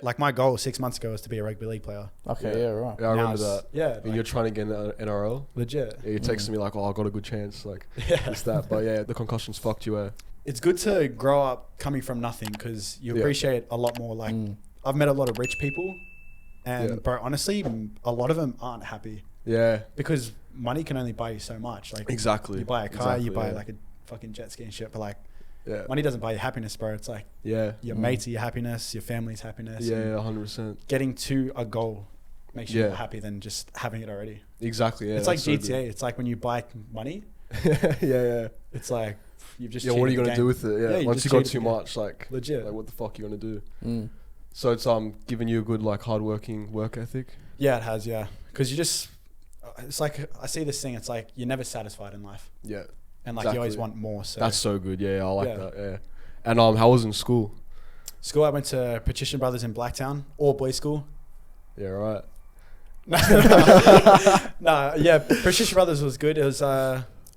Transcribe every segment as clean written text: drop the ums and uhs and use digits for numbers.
Like my goal 6 months ago was to be a rugby league player. Okay, yeah, right. Yeah, I Now remember it's- that. Yeah, And like, you're trying to get an NRL. legit. Yeah, you texted me like, "Oh, I got a good chance." Like, Yeah. it's that. But yeah, the concussions fucked you. It's good to grow up coming from nothing because you Yeah. appreciate a lot more. Like I've met a lot of rich people, and Yeah. bro, honestly, a lot of them aren't happy Yeah, because money can only buy you so much. Like exactly. you buy a car, you Exactly, buy yeah. like a fucking jet ski and shit, but like Yeah, money doesn't buy you happiness, bro. It's like yeah, your mates are your happiness, your family's happiness. and yeah, 100%. Getting to a goal makes you Yeah. more happy than just having it already. Exactly. Yeah, It's like that's so GTA. good. It's like when you buy money, yeah. it's like you've just Yeah, what are you cheated gonna the do game. with it? Yeah, you once just you got cheated too the game. much, like Legit. what the fuck you gonna do? Mm. So it's giving you a good like hardworking work ethic. Yeah, it has. Yeah, because you just it's like I see this thing. It's like you're never satisfied in life, Yeah, and like you always Exactly. want more. So that's so good. Yeah, I like Yeah. that. Yeah. And how was in school? school, I went to Patrician Brothers in Blacktown, all boys school. Yeah, right. No, yeah, Patrician Brothers was good. It was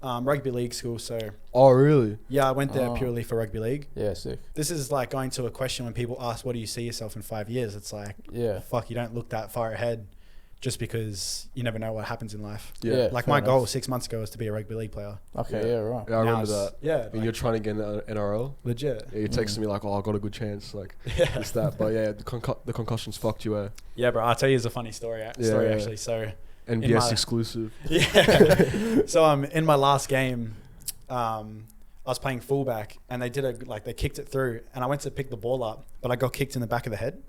rugby league school. So Oh, really? yeah, I went there Oh. purely for rugby league. Yeah, sick. This is like going to a question when people ask, "What do you see yourself in 5 years?" It's like, Yeah. fuck, you don't look that far ahead, just because you never know what happens in life. Yeah. Like fair my enough. goal 6 months ago was to be a rugby league player. Okay, yeah, right. Yeah, I Now remember it's- that. Yeah, And you're trying to get an NRL. legit. Yeah, you texted me like, "Oh, I got a good chance." Like, Yeah. it's that. But yeah, the concussions fucked you. Yeah, bro. I'll tell you, it's a funny story. Yeah. Actually. So NBS my- exclusive. yeah. So in my last game, I was playing fullback, and they they kicked it through, and I went to pick the ball up, but I got kicked in the back of the head.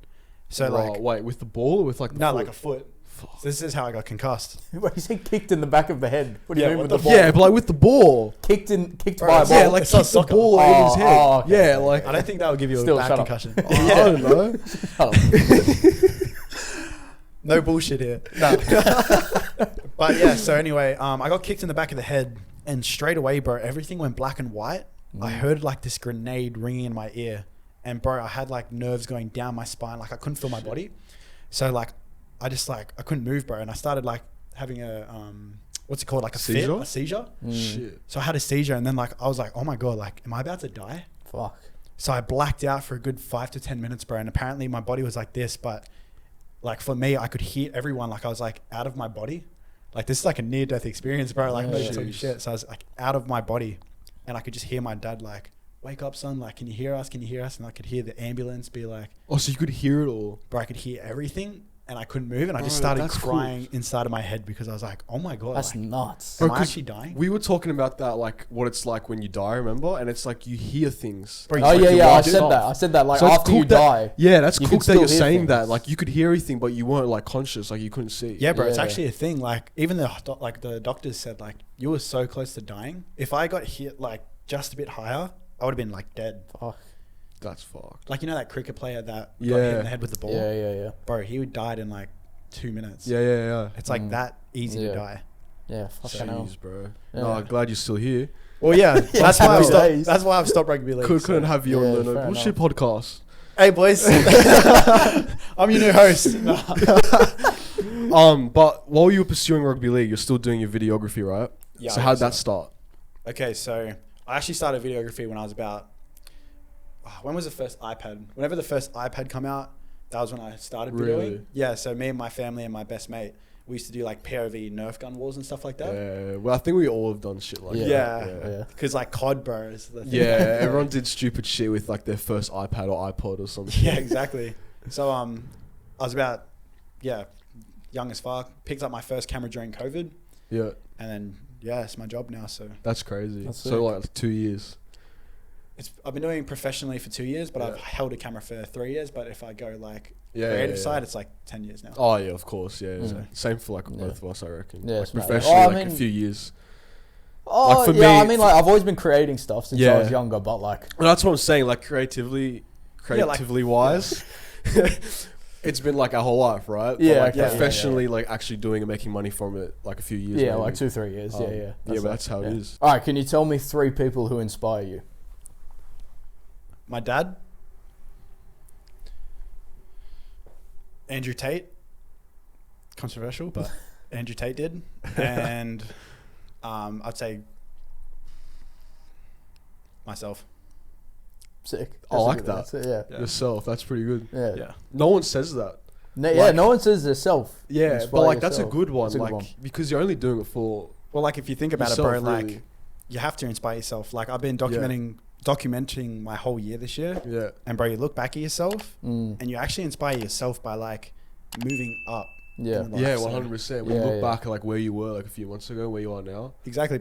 So Right, wait, with the ball or with like the no, foot? like a foot. So this is how I got concussed. Wait, you said kicked in the back of the head. What do you Yeah, mean what with the the ball? Yeah, but like with the ball. Kicked Bro, by a it's- ball. Yeah, like It's not kick the soccer. ball over his head. Oh, okay. Yeah, like I don't think that would give you Still, a bad shut up. concussion. I don't know. No bullshit here. No. But yeah, so anyway, I got kicked in the back of the head, and straight away, bro, everything went black and white. I heard like this grenade ringing in my ear, and bro, I had like nerves going down my spine, like I couldn't feel my body. So like, I just like I couldn't move, bro, and I started like having a what's it called, like a Seizure? fit, a seizure. Shit. So I had a seizure, and then like I was like, oh my god, like am I about to die? Fuck. So I blacked out for a good 5 to 10 minutes, bro, and apparently my body was like this, but like for me, I could hear everyone, like I was like out of my body. Like this is like a near-death experience, bro. Like I'm not even talking Jeez. shit. So I was like out of my body, and I could just hear my dad like, "Wake up, son! Like, can you hear us? Can you hear us?" And I could hear the ambulance be like, Oh, so you could hear it all. bro, I could hear everything, and I couldn't move, and I just Bro, started that's crying inside of my head because I was like, "Oh my god, That's like, nuts. am Bro, I 'cause actually dying?" We were talking about that, like what it's like when you die, remember? And it's like you hear things. Bro, Oh it's yeah, like yeah. I watch said it. that. I said that. Like So it's after cool you that- die. Yeah, that's You cool could that you're still hear saying things. that. Like you could hear everything, but you weren't like conscious. Like you couldn't see. Yeah, bro, it's Yeah. actually a thing. Like even the doctors said like you were so close to dying. If I got hit like just a bit higher, I would have been like dead. Fuck. That's fucked. Like you know that cricket player that got hit Yeah. in the head with the ball? Yeah, yeah, yeah. Bro, he died in like 2 minutes. Yeah. It's like that easy Yeah. to die. Yeah. Fucking hell. Jeez, bro. Yeah. No, I'm glad you're still here. Well, yeah, that's why I've happy stopped. days. That's why I've stopped rugby league. Couldn't so. have you Yeah, on the fair bullshit podcast. Hey boys, I'm your new host. But while you were pursuing rugby league, you're still doing your videography, right? Yeah, So I how'd guess that start? Okay, so I actually started videography when I was about. When was the first iPad? Whenever the first iPad come out, that was when I started videoing. Really? Yeah, so me and my family and my best mate, we used to do like POV Nerf gun wars and stuff like that. Yeah. Well, I think we all have done shit like Yeah. that. Yeah. Because like COD, bro, is the thing. Yeah, everyone did stupid shit with like their first iPad or iPod or something. Yeah, exactly. So I was about young as fuck. Picked up my first camera during COVID, Yeah, and then it's my job now. So that's crazy. That's so sick. like 2 years. I've been doing it professionally for 2 years, but Yeah. I've held a camera for 3 years. But if I go like Yeah, creative yeah. side, it's like 10 years now. Oh yeah, of course. Yeah, Mm. same for like Yeah. both of us, I reckon. Yeah, like it's about- professionally, Oh, I like a mean- few years. Oh Like, for yeah, me- I mean, like I've always been creating stuff since I Yeah. was younger, but like Well, that's what I'm saying. Like creatively wise, it's been like our whole life, right? Yeah, But, like okay, professionally, like actually doing and making money from it, like a few years. yeah, maybe. like 2-3 years. Yeah, yeah. Yeah, but that's how it is. All right, can you tell me 3 people who inspire you? My dad, Andrew Tate, controversial, but Andrew Tate did, and I'd say myself. Sick. I like that. That's it, yeah. Yeah. Yourself. That's pretty good. Yeah. Yeah. No one says that. No one says their self. Yeah, Inspire but like that's a yourself. good one. That's a good Like one. because you're only doing it for Well, like if you think about yourself, it, bro, really. like you have to inspire yourself. Like I've been documenting my whole year this year, Yeah. and bro, you look back at yourself, Mm. and you actually inspire yourself by like moving up. Yeah. in life. Yeah, So- 100%. When you Yeah, look yeah. back at like where you were like a few months ago, where you are now. Exactly, bro.